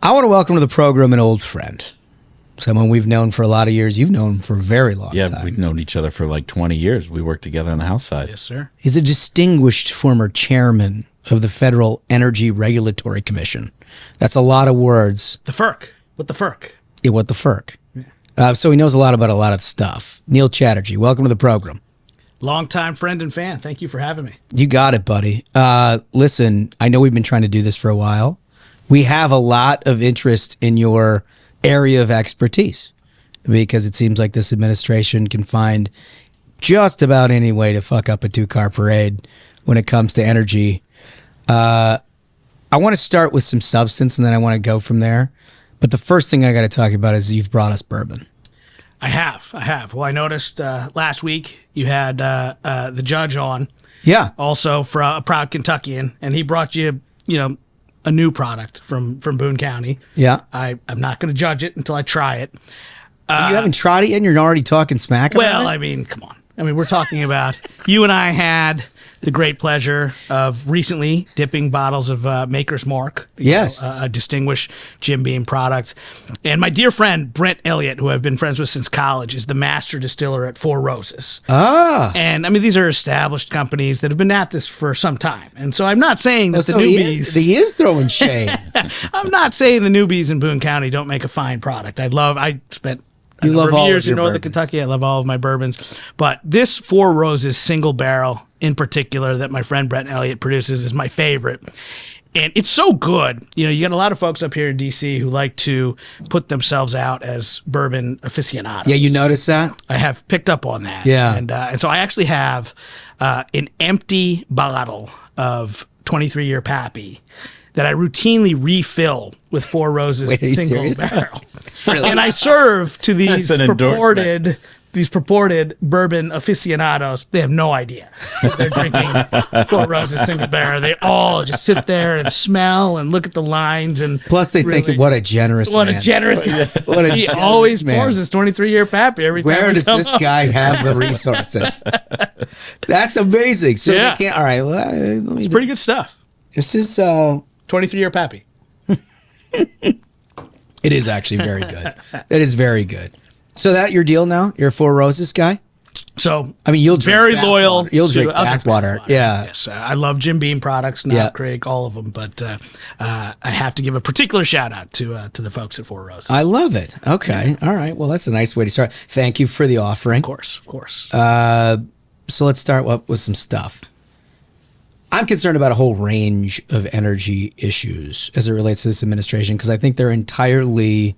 I want to welcome to the program an old friend. Someone we've known for a lot of years. You've known him for a very long time. Yeah, we've known each other for like 20 years. We worked together on the House side. Yes, sir. He's a distinguished former chairman of the Federal Energy Regulatory Commission. That's a lot of words. The FERC. What the FERC? Yeah, what the FERC? So he knows a lot about a lot of stuff. Neil Chatterjee, welcome to the program. Longtime friend and fan. Thank you for having me. You got it, buddy. Listen, I know we've been trying to do this for a while. We have a lot of interest in your area of expertise because it seems like this administration can find just about any way to fuck up a two-car parade when it comes to energy. I want to start with some substance and then I want to go from there. But the first thing I got to talk about is you've brought us bourbon. I have. Well, I noticed last week you had the judge on. Yeah. Also for a proud Kentuckian, and he brought you, a new product from Boone County. Yeah. I'm not going to judge it until I try it. You haven't tried it yet and you're already talking smack about it? Well, I mean, come on. I mean, we're talking about, you and I had the great pleasure of recently dipping bottles of Maker's Mark. Yes. A distinguished Jim Beam product. And my dear friend, Brent Elliott, who I've been friends with since college, is the master distiller at Four Roses. Ah. And I mean, these are established companies that have been at this for some time. And so I'm not saying that the newbies... He is throwing shade. I'm not saying the newbies in Boone County don't make a fine product. I spent... You love all years of your in Northern bourbons. Kentucky. I love all of my bourbons. But this Four Roses single barrel in particular that my friend Brent Elliott produces is my favorite. And it's so good. You got a lot of folks up here in D.C. who like to put themselves out as bourbon aficionados. Yeah, you notice that? I have picked up on that. Yeah. And so I actually have an empty bottle of 23-year Pappy that I routinely refill with Four Roses Wait, are you single serious? barrel. And I serve to these That's an purported bourbon aficionados. They have no idea that they're drinking Four Roses single barrel. They all just sit there and smell and look at the lines. And Plus they think, what a generous man. What a generous He always pours his 23-year Pappy every time. Where we does come this up. guy have the resources? That's amazing. So Yeah. they can't. All right. Well, let me. It's pretty good stuff. This is. 23-year Pappy. It is actually very good. It is very good. So that your deal now? You're a Four Roses guy? So I mean, you'll drink very bath loyal. water. You'll drink I'll bathwater. Yeah. Yes, I love Jim Beam products, Knob Creek, all of them. But I have to give a particular shout out to the folks at Four Roses. I love it. Okay. All right. Well, that's a nice way to start. Thank you for the offering. Of course. So let's start with some stuff. I'm concerned about a whole range of energy issues as it relates to this administration because I think they're entirely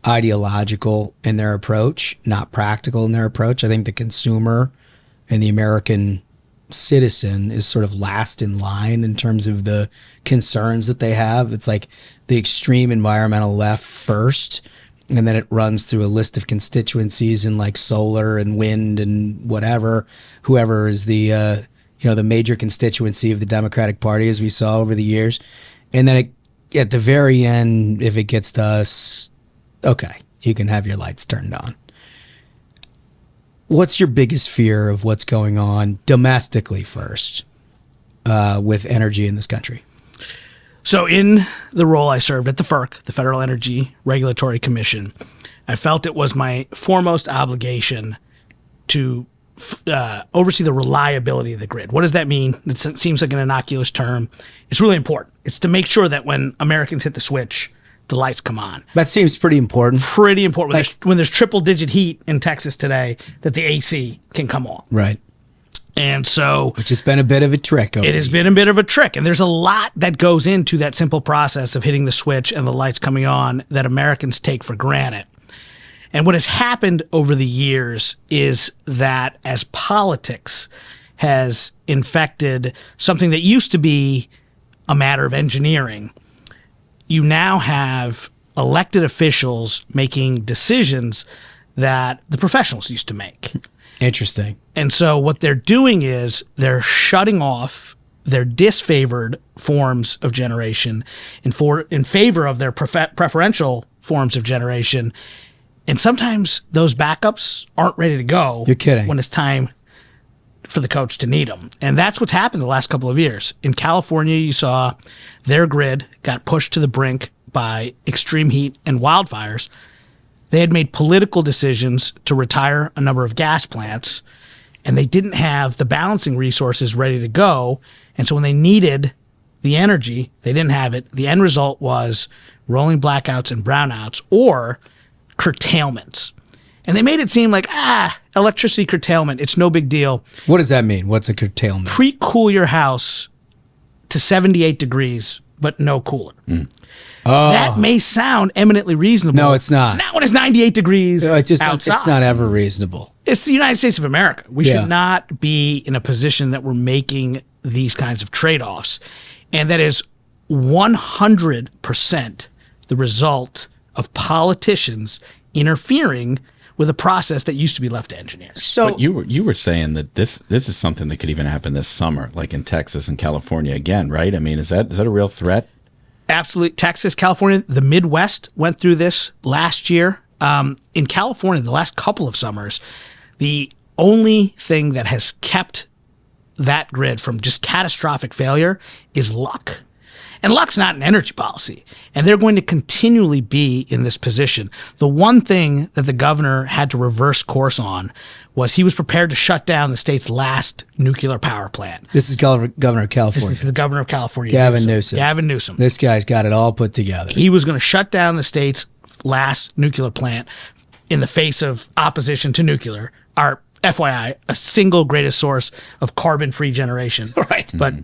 ideological in their approach, not practical in their approach. I think the consumer and the American citizen is sort of last in line in terms of the concerns that they have. It's like the extreme environmental left first, and then it runs through a list of constituencies in like solar and wind and whatever, whoever is the the major constituency of the Democratic Party, as we saw over the years. And then at the very end, if it gets to us, okay, you can have your lights turned on. What's your biggest fear of what's going on domestically first with energy in this country? So in the role I served at the FERC, the Federal Energy Regulatory Commission, I felt it was my foremost obligation to oversee the reliability of the grid. What does that mean? It seems like an innocuous term. It's really important. It's to make sure that when Americans hit the switch, the lights come on. That seems pretty important. Pretty important. When there's triple-digit heat in Texas today, that the AC can come on. Right. And so... Which has been a bit of a trick. It has been a bit of a trick. And there's a lot that goes into that simple process of hitting the switch and the lights coming on that Americans take for granted. And what has happened over the years is that as politics has infected something that used to be a matter of engineering, you now have elected officials making decisions that the professionals used to make. Interesting. And so what they're doing is they're shutting off their disfavored forms of generation in favor of their preferential forms of generation. And sometimes those backups aren't ready to go. You're kidding. When it's time for the coach to need them. And that's what's happened the last couple of years. In California, you saw their grid got pushed to the brink by extreme heat and wildfires, they had made political decisions to retire a number of gas plants, and they didn't have the balancing resources ready to go. And so when they needed the energy, they didn't have it. The end result was rolling blackouts and brownouts or curtailments. And they made it seem like, electricity curtailment, it's no big deal. What does that mean? What's a curtailment? Pre-cool your house to 78 degrees, but no cooler. Oh. That may sound eminently reasonable. No, it's not. Not when it's 98 degrees outside. It's not ever reasonable. It's the United States of America. We Yeah. should not be in a position that we're making these kinds of trade-offs. And that is 100% the result of politicians interfering with a process that used to be left to engineers. So But you were saying that this is something that could even happen this summer, like in Texas and California again, right? I mean, is that a real threat? Absolutely. Texas, California, the Midwest went through this last year. In California, the last couple of summers, the only thing that has kept that grid from just catastrophic failure is luck. And luck's not an energy policy. And they're going to continually be in this position. The one thing that the governor had to reverse course on was he was prepared to shut down the state's last nuclear power plant. this is Governor of California. This is the governor of California. Gavin Newsom. Gavin Newsom. This guy's got it all put together. He was going to shut down the state's last nuclear plant in the face of opposition to nuclear. Our FYI, a single greatest source of carbon-free generation. Right. But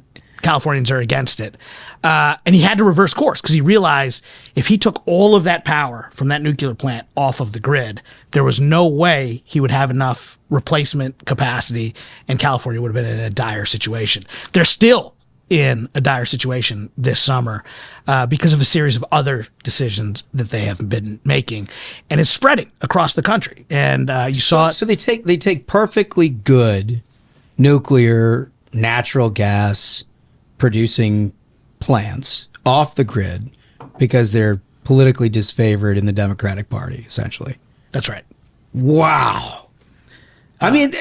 Californians are against it. And he had to reverse course because he realized if he took all of that power from that nuclear plant off of the grid, there was no way he would have enough replacement capacity, and California would have been in a dire situation. They're still in a dire situation this summer because of a series of other decisions that they have been making, and it's spreading across the country. And you saw it. So they take perfectly good nuclear, natural gas producing plants off the grid because they're politically disfavored in the Democratic Party, essentially. That's right. Wow. I mean,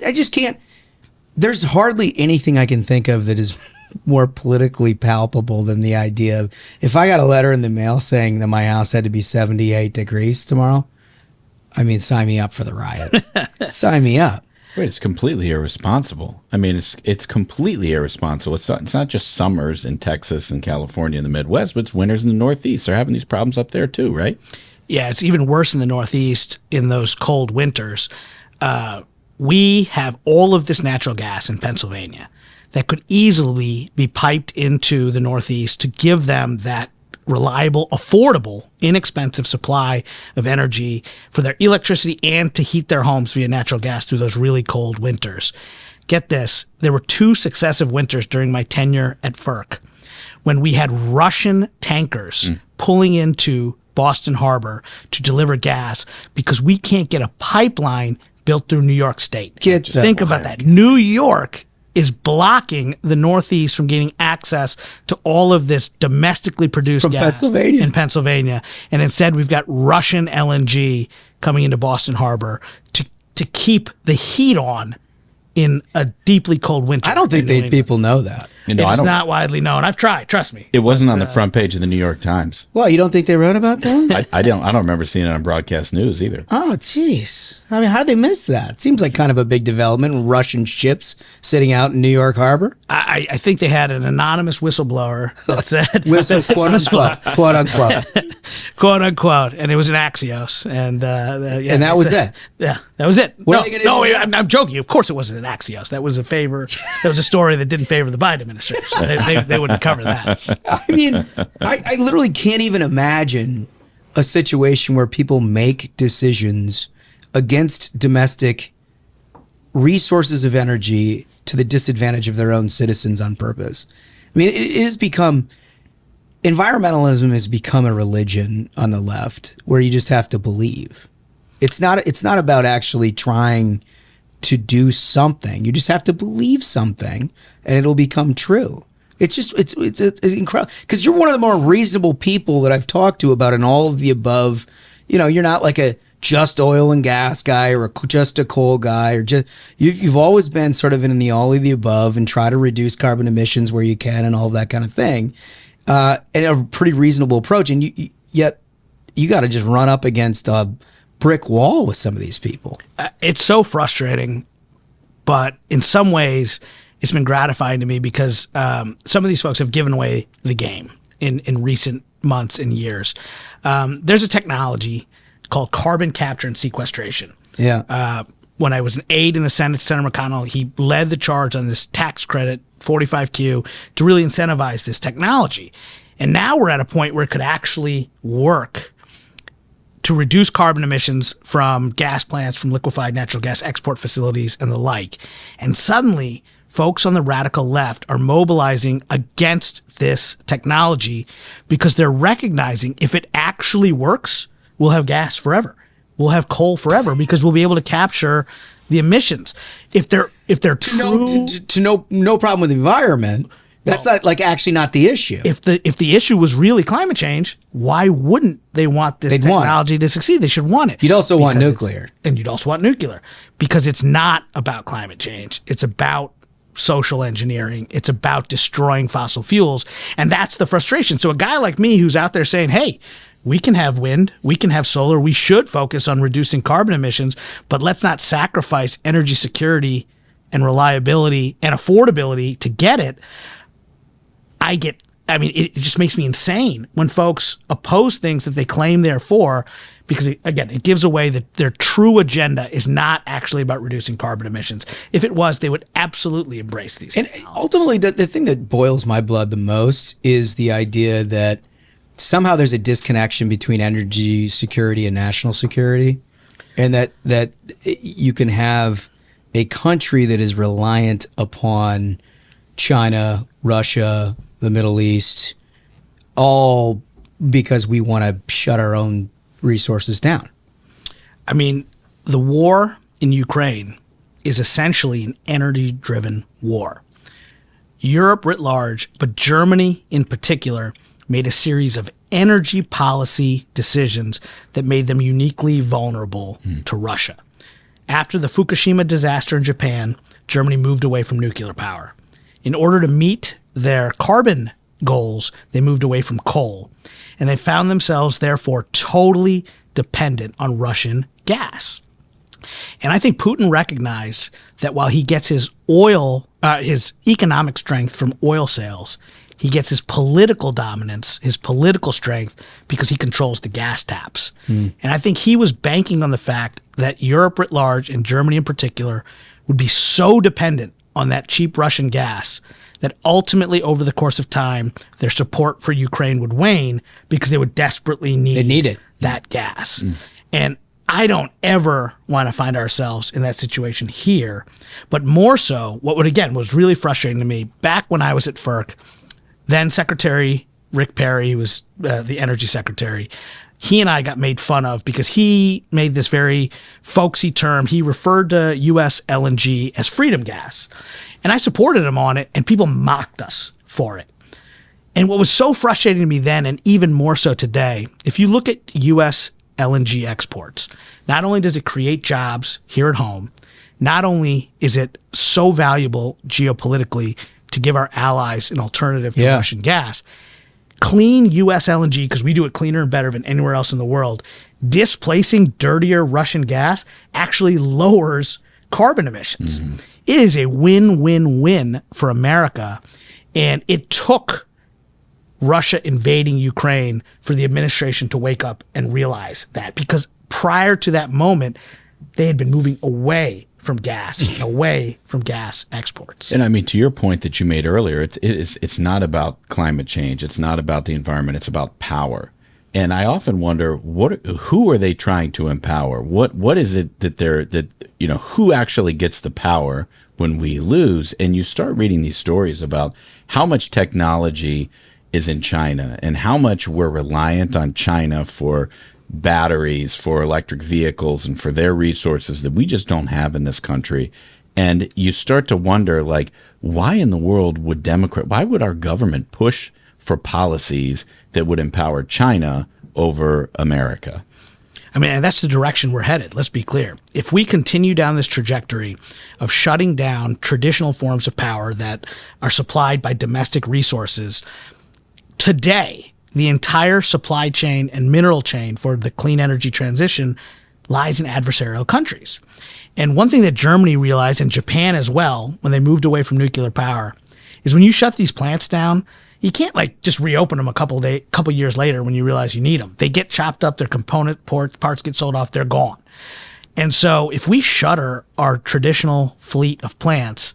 I just can't. There's hardly anything I can think of that is more politically palpable than the idea of if I got a letter in the mail saying that my house had to be 78 degrees tomorrow, I mean, sign me up for the riot. Sign me up. Wait, it's completely irresponsible. I mean, it's completely irresponsible. It's not just summers in Texas and California and the Midwest, but it's winters in the Northeast. They're having these problems up there too, right? Yeah, it's even worse in the Northeast in those cold winters. We have all of this natural gas in Pennsylvania that could easily be piped into the Northeast to give them that reliable, affordable, inexpensive supply of energy for their electricity and to heat their homes via natural gas through those really cold winters. Get this, there were 2 successive winters during my tenure at FERC when we had Russian tankers pulling into Boston Harbor to deliver gas because we can't get a pipeline built through New York State. Think about that. New York is blocking the Northeast from getting access to all of this domestically produced From gas Pennsylvania. in Pennsylvania. And instead, we've got Russian LNG coming into Boston Harbor to keep the heat on in a deeply cold winter. I don't think in New England. people know that. You know, It's not widely known. I've tried. Trust me. It wasn't on the front page of the New York Times. Well, you don't think they wrote about that? I don't remember seeing it on broadcast news either. Oh, jeez. I mean, how did they miss that? It seems like kind of a big development. Russian ships sitting out in New York Harbor. I think they had an anonymous whistleblower that said Whistle, quote unquote, quote unquote. quote unquote, and it was an Axios, and yeah, And that was it. Yeah, that was it. What no, are they gonna no, do? I'm joking. Of course, it wasn't an Axios. That was a favor. That was a story that didn't favor the Biden administration. They wouldn't cover that. I mean, I literally can't even imagine a situation where people make decisions against domestic resources of energy to the disadvantage of their own citizens on purpose. I mean, it has become, environmentalism has become a religion on the left where you just have to believe. It's not about actually trying to do something. You just have to believe something and it'll become true. It's just, it's incredible. Because you're one of the more reasonable people that I've talked to about an all of the above. You know, you're not like a just oil and gas guy or just a coal guy, or just, you've always been sort of in the all of the above and try to reduce carbon emissions where you can and all of that kind of thing. and a pretty reasonable approach. And yet you got to just run up against a brick wall with some of these people. It's so frustrating, but in some ways it's been gratifying to me because some of these folks have given away the game in recent months and years. There's a technology called carbon capture and sequestration. Yeah. When I was an aide in the Senate, Senator McConnell, he led the charge on this tax credit, 45Q, to really incentivize this technology. And now we're at a point where it could actually work to reduce carbon emissions from gas plants, from liquefied natural gas export facilities, and the like. And suddenly, folks on the radical left are mobilizing against this technology because they're recognizing if it actually works, we'll have gas forever. We'll have coal forever because we'll be able to capture the emissions. If they're true, no problem with the environment, that's not actually not the issue. If the issue was really climate change, why wouldn't they want this technology to succeed? They should want it. You'd also want nuclear. And you'd also want nuclear because it's not about climate change. It's about social engineering. It's about destroying fossil fuels. And that's the frustration. So a guy like me who's out there saying, hey, we can have wind, we can have solar, we should focus on reducing carbon emissions, but let's not sacrifice energy security and reliability and affordability to get it. It just makes me insane when folks oppose things that they claim they're for, because it gives away that their true agenda is not actually about reducing carbon emissions. If it was, they would absolutely embrace these. And ultimately, the thing that boils my blood the most is the idea that somehow there's a disconnection between energy security and national security, and that you can have a country that is reliant upon China, Russia, the Middle East, all because we want to shut our own resources down. I mean, the war in Ukraine is essentially an energy-driven war. Europe writ large, but Germany in particular, made a series of energy policy decisions that made them uniquely vulnerable to Russia. After the Fukushima disaster in Japan, Germany moved away from nuclear power. In order to meet their carbon goals, they moved away from coal. And they found themselves, therefore, totally dependent on Russian gas. And I think Putin recognized that while he gets his economic strength from oil sales, he gets his political dominance, his political strength, because he controls the gas taps. And I think he was banking on the fact that Europe writ large, and Germany in particular, would be so dependent on that cheap Russian gas that ultimately, over the course of time, their support for Ukraine would wane because they would desperately need that gas. And I don't ever want to find ourselves in that situation here. But more so, what was really frustrating to me, back when I was at FERC, then Secretary Rick Perry, who was the energy secretary, he and I got made fun of because he made this very folksy term. He referred to U.S. LNG as freedom gas. And I supported him on it, and people mocked us for it. And what was so frustrating to me then, and even more so today, if you look at U.S. LNG exports, not only does it create jobs here at home, not only is it so valuable geopolitically to give our allies an alternative to Russian gas, clean U.S. LNG, because we do it cleaner and better than anywhere else in the world, displacing dirtier Russian gas actually lowers carbon emissions. It is a win-win-win for America, and it took Russia invading Ukraine for the administration to wake up and realize that, because prior to that moment, they had been moving away from gas, away from gas exports. And I mean, to your point that you made earlier, it's not about climate change. It's not about the environment. It's about power. And I often wonder, who are they trying to empower? What is it that who actually gets the power when we lose? And you start reading these stories about how much technology is in China and how much we're reliant on China for batteries, for electric vehicles, and for their resources that we just don't have in this country. And you start to wonder, why in the world why would our government push for policies that would empower China over America? I mean, and that's the direction we're headed. Let's be clear. If we continue down this trajectory of shutting down traditional forms of power that are supplied by domestic resources, today, the entire supply chain and mineral chain for the clean energy transition lies in adversarial countries. And one thing that Germany realized, and Japan as well, when they moved away from nuclear power, is when you shut these plants down, you can't like just reopen them a couple years later when you realize you need them. They get chopped up, their component parts get sold off, they're gone. And so if we shutter our traditional fleet of plants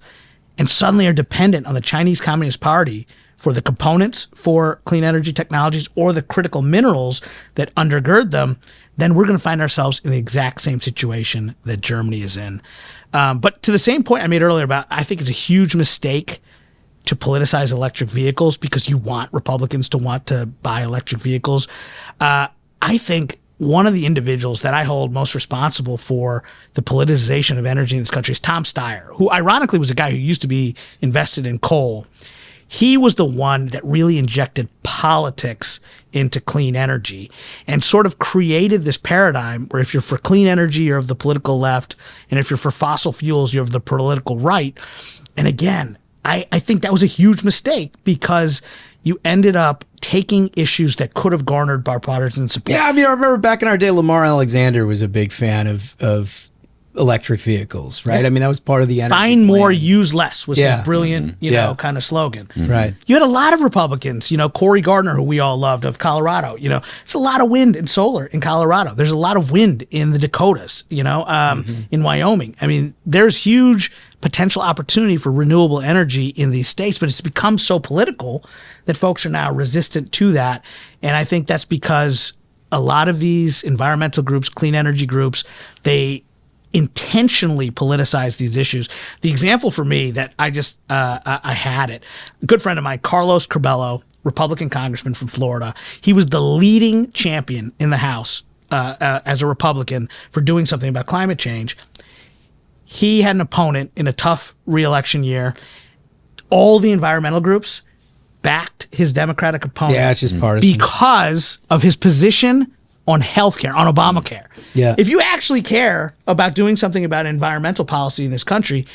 and suddenly are dependent on the Chinese Communist Party for the components for clean energy technologies or the critical minerals that undergird them, then we're going to find ourselves in the exact same situation that Germany is in. But to the same point I made earlier about, I think it's a huge mistake to politicize electric vehicles because you want Republicans to want to buy electric vehicles. I think one of the individuals that I hold most responsible for the politicization of energy in this country is Tom Steyer, who ironically was a guy who used to be invested in coal. He was the one that really injected politics into clean energy and sort of created this paradigm where if you're for clean energy, you're of the political left, and if you're for fossil fuels, you're of the political right. And again, I think that was a huge mistake because you ended up taking issues that could have garnered bipartisan support. Yeah, I mean, I remember back in our day, Lamar Alexander was a big fan of electric vehicles, right? Yeah. I mean, that was part of the energy Find more, plan. use less was his brilliant, kind of slogan. Right. You had a lot of Republicans, Cory Gardner, who we all loved, of Colorado. There's a lot of wind and solar in Colorado. There's a lot of wind in the Dakotas, in Wyoming. I mean, there's huge potential opportunity for renewable energy in these states, but it's become so political that folks are now resistant to that. And I think that's because a lot of these environmental groups, clean energy groups, they intentionally politicize these issues. The example for me that I had it, a good friend of mine, Carlos Curbelo, Republican congressman from Florida, he was the leading champion in the House as a Republican for doing something about climate change. He had an opponent in a tough re-election year. All the environmental groups backed his Democratic opponent. Yeah, it's just partisan. Because of his position on healthcare, on Obamacare. Yeah. If you actually care about doing something about environmental policy in this country,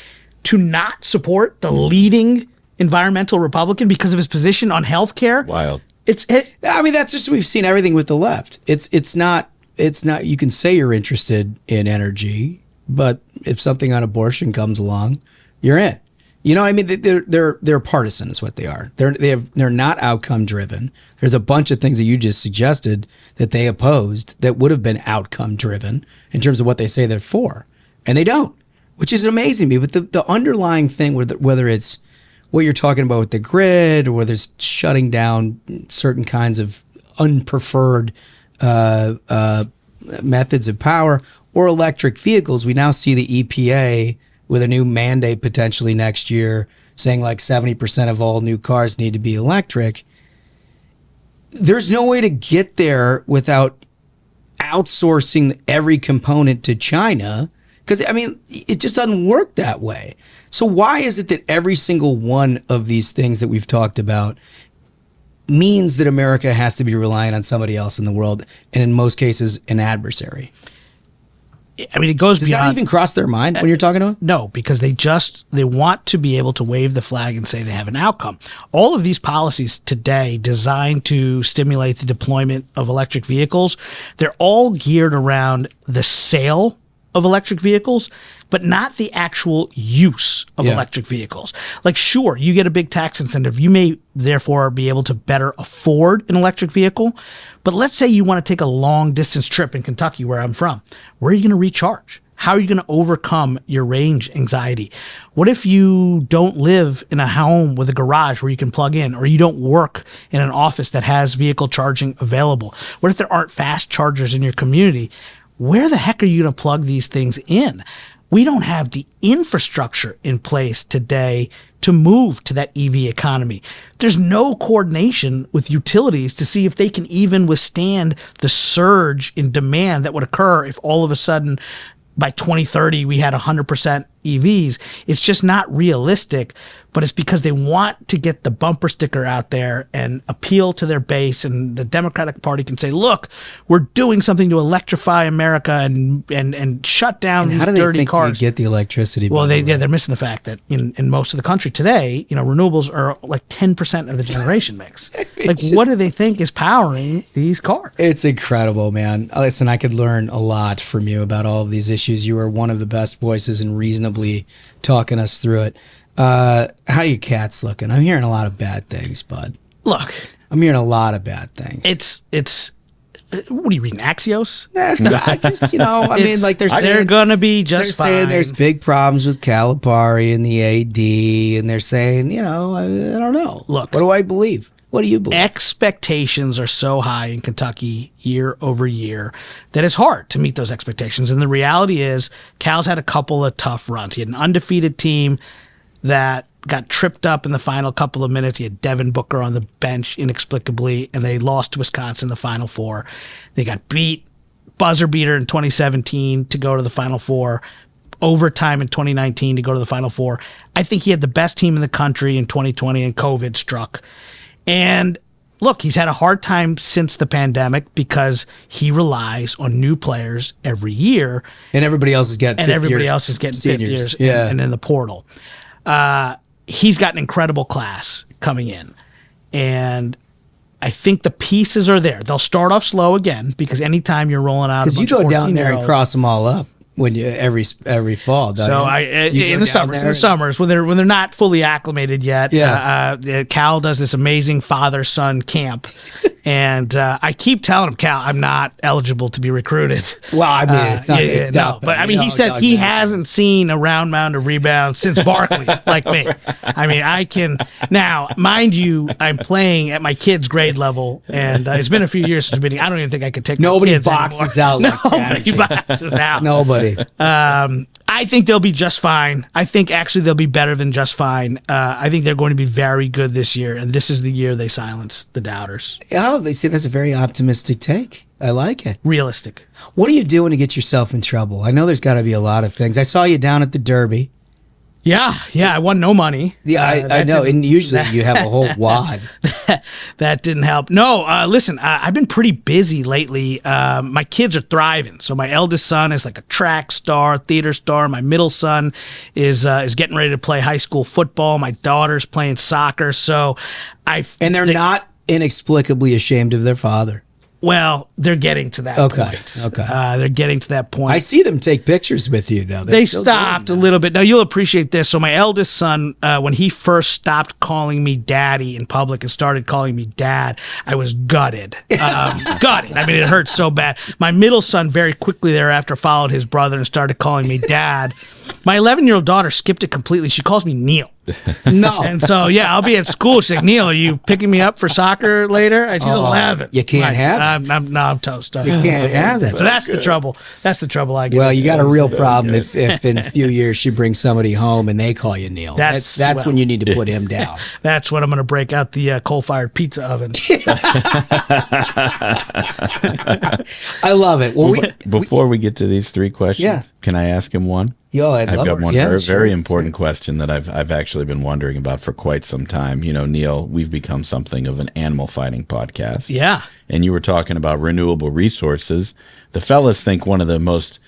to not support the leading environmental Republican because of his position on healthcare, Wild. I mean, that's just, we've seen everything with the left. It's not, you can say you're interested in energy, but if something on abortion comes along, you're in. I mean, they're partisan is what they are. They're not outcome driven. There's a bunch of things that you just suggested that they opposed that would have been outcome driven in terms of what they say they're for, and they don't, which is amazing to me. But the underlying thing, whether it's what you're talking about with the grid, or whether it's shutting down certain kinds of unpreferred methods of power, or electric vehicles, we now see the EPA with a new mandate potentially next year saying like 70% of all new cars need to be electric. There's no way to get there without outsourcing every component to China, because, I mean, it just doesn't work that way. So why is it that every single one of these things that we've talked about means that America has to be relying on somebody else in the world, and in most cases, an adversary? I mean, it goes Does beyond. that even cross their mind when you're talking to them? No, because they want to be able to wave the flag and say they have an outcome. All of these policies today designed to stimulate the deployment of electric vehicles, they're all geared around the sale of electric vehicles, but not the actual use of electric vehicles. Like, sure, you get a big tax incentive. You may therefore be able to better afford an electric vehicle. But let's say you want to take a long distance trip in Kentucky, where I'm from. Where are you going to recharge? How are you going to overcome your range anxiety? What if you don't live in a home with a garage where you can plug in, or you don't work in an office that has vehicle charging available? What if there aren't fast chargers in your community? Where the heck are you going to plug these things in? We don't have the infrastructure in place today to move to that EV economy. There's no coordination with utilities to see if they can even withstand the surge in demand that would occur if all of a sudden by 2030 we had 100% EVs. It's just not realistic, but it's because they want to get the bumper sticker out there and appeal to their base, and the Democratic Party can say, look, we're doing something to electrify America and shut down And these how do they dirty think cars. you get the electricity? Well, by the way? they're missing the fact that in most of the country today, renewables are like 10% of the generation mix. Like, what do they think is powering these cars? It's incredible, man. Listen, I could learn a lot from you about all of these issues. You are one of the best voices in reasonably talking us through it. How your cats looking? I'm hearing a lot of bad things, bud. Look, I'm hearing a lot of bad things. it's what are you reading, Axios? I just, I mean, like they're gonna be just they're fine. saying there's big problems with Calipari and the AD, and they're saying, I don't know. Look, what do I believe? What do you believe? Expectations are so high in Kentucky year over year that it's hard to meet those expectations. And the reality is, Cal's had a couple of tough runs. He had an undefeated team that got tripped up in the final couple of minutes. He had Devin Booker on the bench inexplicably, and they lost to Wisconsin in the Final Four. They got beat, buzzer beater in 2017 to go to the Final Four, overtime in 2019 to go to the Final Four. I think he had the best team in the country in 2020, and COVID struck. And look, he's had a hard time since the pandemic because he relies on new players every year. And everybody else is getting And everybody else is getting fifth years and in the portal. He's got an incredible class coming in. And I think the pieces are there. They'll start off slow again because anytime you're rolling out, because you go down there and cross them all up when you every fall. So in the summers when they're not fully acclimated yet. Cal does this amazing father-son camp, and I keep telling him, Cal, I'm not eligible to be recruited. Well, I mean, it's not going to stop. No, but I mean, he says he hasn't seen a round mound of rebounds since Barkley, like me. I mean, I can now, mind you, I'm playing at my kid's grade level, and it's been a few years since I've been. I don't even think I could take nobody my kids boxes anymore. out. Like Nobody boxes out. Nobody. I think they'll be just fine. I think actually they'll be better than just fine. I think they're going to be very good this year, and this is the year they silence the doubters. Oh, they say that's a very optimistic take. I like it. Realistic. What are you doing to get yourself in trouble? I know there's got to be a lot of things. I saw you down at the Derby. Yeah, I won no money. Yeah, I know. And usually you have a whole wad. That didn't help. No, listen, I've been pretty busy lately. My kids are thriving. So my eldest son is like a track star, theater star. My middle son is getting ready to play high school football. My daughter's playing soccer. So and they're not inexplicably ashamed of their father. Well, they're getting to that point. Okay. They're getting to that point. I see them take pictures with you, though. They stopped a little bit. Now, you'll appreciate this. So my eldest son, when he first stopped calling me daddy in public and started calling me dad, I was gutted. Gutted. I mean, it hurt so bad. My middle son very quickly thereafter followed his brother and started calling me dad. My 11-year-old daughter skipped it completely. She calls me Neil. No. And so, I'll be at school. She's like, Neil, are you picking me up for soccer later? And she's 11. You can't have it. I'm toast. You can't have it. So that's the trouble. That's the trouble I get. Well, you got a real problem if in a few years she brings somebody home and they call you Neil. That's when you need to put him down. That's when I'm going to break out the coal-fired pizza oven. I love it. Well, before we get to these three questions, can I ask him one? I've got one very important question that I've actually been wondering about for quite some time. Neil, we've become something of an animal fighting podcast. Yeah. And you were talking about renewable resources. The fellas think one of the most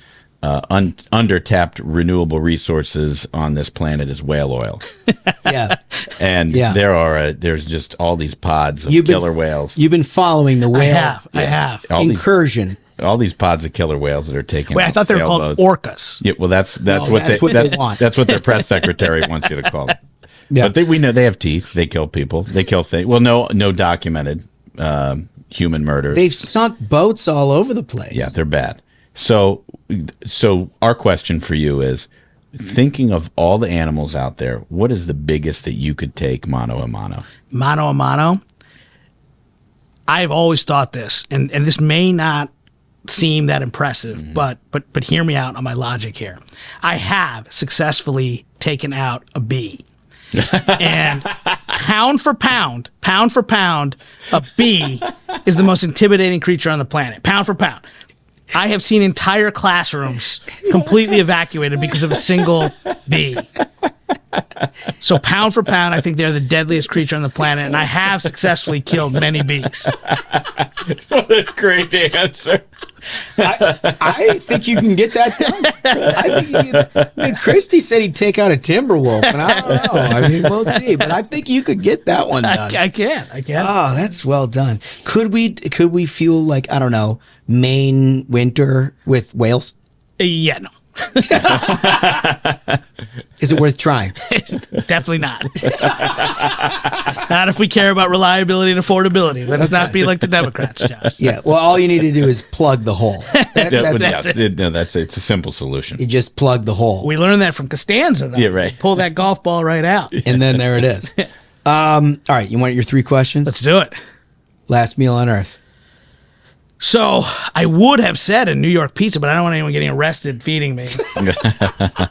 undertapped renewable resources on this planet is whale oil. Yeah. And there's just all these pods of killer whales. You've been following the whale I have. incursion. All these pods of killer whales that are taking. Wait, I thought they were called orcas. Yeah, well, that's what they want. That's what their press secretary wants you to call them. Yeah. But we know they have teeth. They kill people. They kill things. Well, no documented human murder. They've sunk boats all over the place. Yeah, they're bad. So our question for you is, thinking of all the animals out there, what is the biggest that you could take mano a mano? Mano a mano? I've always thought this, and this may not seem that impressive, but hear me out on my logic here. I have successfully taken out a bee. And pound for pound, a bee is the most intimidating creature on the planet. Pound for pound. I have seen entire classrooms completely evacuated because of a single bee. So pound for pound, I think they're the deadliest creature on the planet, and I have successfully killed many bees. What a great answer. I think you can get that done. I think I mean, Christie said he'd take out a timber wolf, and I don't know. I mean, we'll see. But I think you could get that one done. I can. Oh, that's well done. Could we feel like, I don't know, Maine winter with whales? Yeah, no. Is it worth trying? Definitely not. Not if we care about reliability and affordability. Let's not be like the Democrats, Josh. Yeah. Well, all you need to do is plug the hole. It's a simple solution. You just plug the hole. We learned that from Costanza, though. Yeah, right. Pull that golf ball right out. And then there it is. All right. You want your 3 questions? Let's do it. Last meal on earth. So I would have said a New York pizza, but I don't want anyone getting arrested feeding me.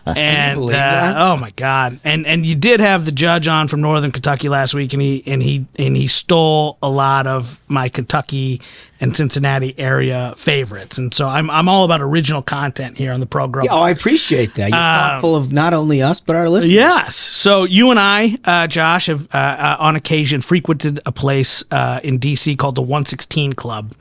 And believe that? oh my God! And you did have the judge on from Northern Kentucky last week, and he stole a lot of my Kentucky and Cincinnati area favorites, and so I'm all about original content here on the program. Yeah, I appreciate that. You're thoughtful of not only us but our listeners. Yes. So you and I, Josh, have on occasion frequented a place in D.C. called the 116 Club.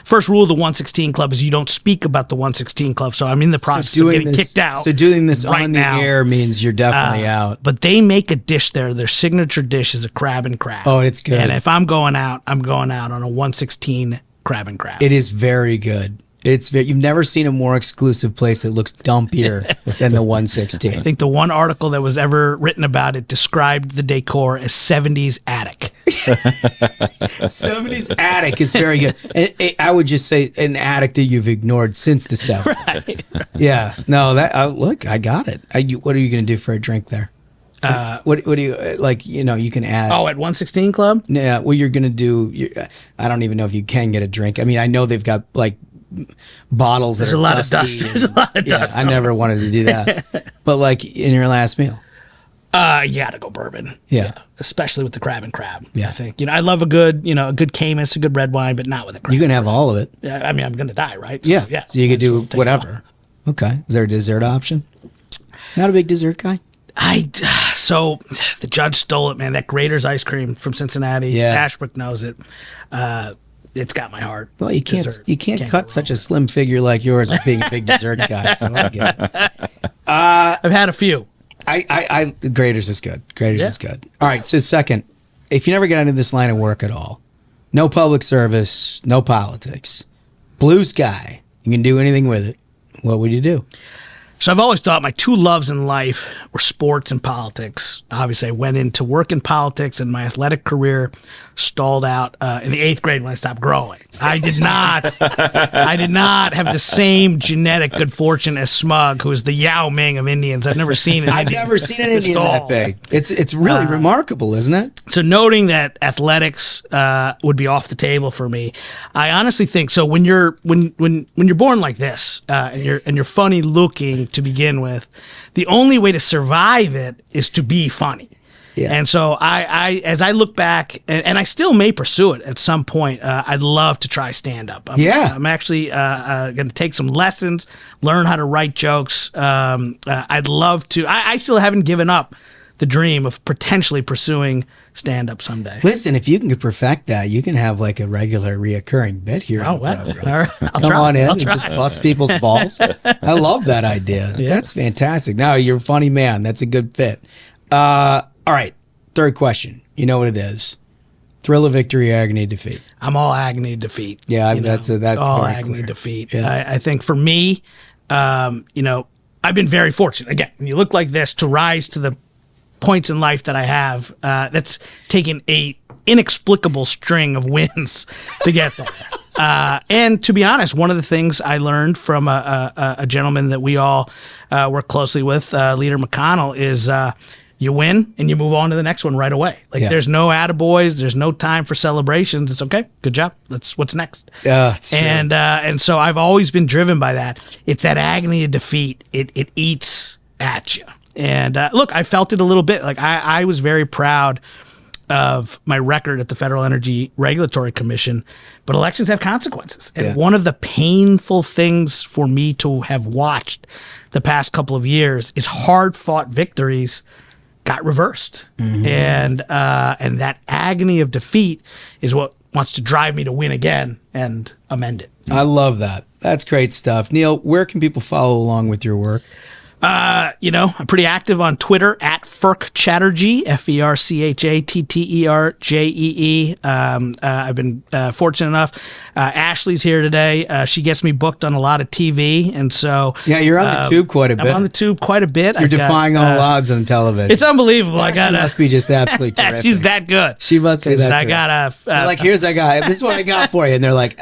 First rule of the 116 Club is you don't speak about the 116 Club. So I'm in the process of getting kicked out. So doing this right on the now. air means you're definitely out. But they make a dish there. Their signature dish is a crab and crab. Oh, it's good. And if I'm going out on a 116 crab and crab. It is very good. You've never seen a more exclusive place that looks dumpier than the 116. I think the one article that was ever written about it described the decor as 70s attic. 70s attic is very good. And I would just say an attic that you've ignored since the 70s. Right. Yeah. No, look, I got it. What are you going to do for a drink there? What do you like? You can add. Oh, at 116 Club? Yeah. What you're going to do? I don't even know if you can get a drink. I mean, I know they've got like bottles. There's a lot of dust. There's a lot of dust. I never wanted to do that. But like in your last meal. You gotta go bourbon. Yeah. Especially with the crab and crab. Yeah. I think. I love a good Camus, a good red wine, but not with a crab. You can have all of it. I mean, I'm gonna die, right? So, yeah. So you could do Take it whatever. Okay. Is there a dessert option? Not a big dessert guy. So the judge stole it, man. That Grater's ice cream from Cincinnati. Yeah. Ashbrook knows it. It's got my heart. Well, you can't cut such a slim figure like yours as being a big dessert guy. So I get it. I've had a few. Graders is good. Graders is good. All right. So second, if you never get into this line of work at all, no public service, no politics, blue sky, you can do anything with it. What would you do? So I've always thought my two loves in life were sports and politics. Obviously, I went into work in politics, and my athletic career stalled out in the 8th grade when I stopped growing. I did not have the same genetic good fortune as Smug, who is the Yao Ming of Indians. I've never seen an Indian. I've never seen an Indian that big. It's really remarkable, isn't it? So noting that athletics would be off the table for me, I honestly think so. When you're born like this and you're funny looking to begin with, the only way to survive it is to be funny. Yeah. And so I as I look back, and I still may pursue it at some point, I'd love to try stand-up. I'm actually going to take some lessons, learn how to write jokes. I'd love to. I still haven't given up the dream of potentially pursuing stand-up someday. Listen, if you can perfect that, you can have like a regular reoccurring bit here. Oh, well. All right. Come on in and just bust people's balls. I love that idea. Yeah. That's fantastic. Now you're a funny man. That's a good fit. All right. Third question. You know what it is. Thrill of victory, agony, defeat. I'm all agony, defeat. Yeah, that's all very agony, clear. defeat. Yeah. I think for me, I've been very fortunate. Again, when you look like this, to rise to the points in life that I have, that's taken a inexplicable string of wins to get there. And to be honest, one of the things I learned from a gentleman that we all work closely with, Leader McConnell, is you win and you move on to the next one right away. There's no attaboys, there's no time for celebrations. It's okay, good job. What's next? Yeah, and so I've always been driven by that. It's that agony of defeat. It eats at you. And look, I felt it a little bit. Like I was very proud of my record at the Federal Energy Regulatory Commission, but elections have consequences. And one of the painful things for me to have watched the past couple of years is hard-fought victories got reversed. And that agony of defeat is what wants to drive me to win again and amend it. I love that. That's great stuff. Neil, where can people follow along with your work? I'm pretty active on Twitter at Ferk Chatterjee, FERCHATTERJEE. I've been fortunate enough. Ashley's here today. She gets me booked on a lot of TV, and so you're on the tube quite a bit. I'm on the tube quite a bit. You're defying all odds on television. It's unbelievable. She must be just absolutely terrific. She's that good. She must be that. This is what I got for you, and they're like,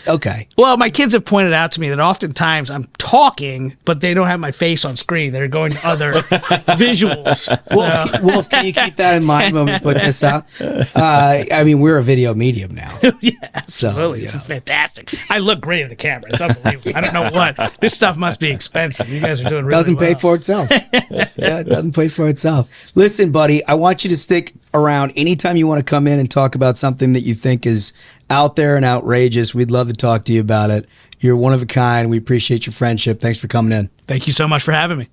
okay. Well, my kids have pointed out to me that oftentimes I'm talking, but they don't have my face on screen. They're going to other visuals. Wolf, can you keep that in mind when we put this out? We're a video medium now. Yeah, absolutely. This is fantastic. I look great in the camera. It's unbelievable. I don't know what. This stuff must be expensive. You guys are doing really doesn't well. Pay for itself. It doesn't pay for itself. Listen, buddy, I want you to stick around anytime you want to come in and talk about something that you think is out there and outrageous. We'd love to talk to you about it. You're one of a kind. We appreciate your friendship. Thanks for coming in. Thank you so much for having me.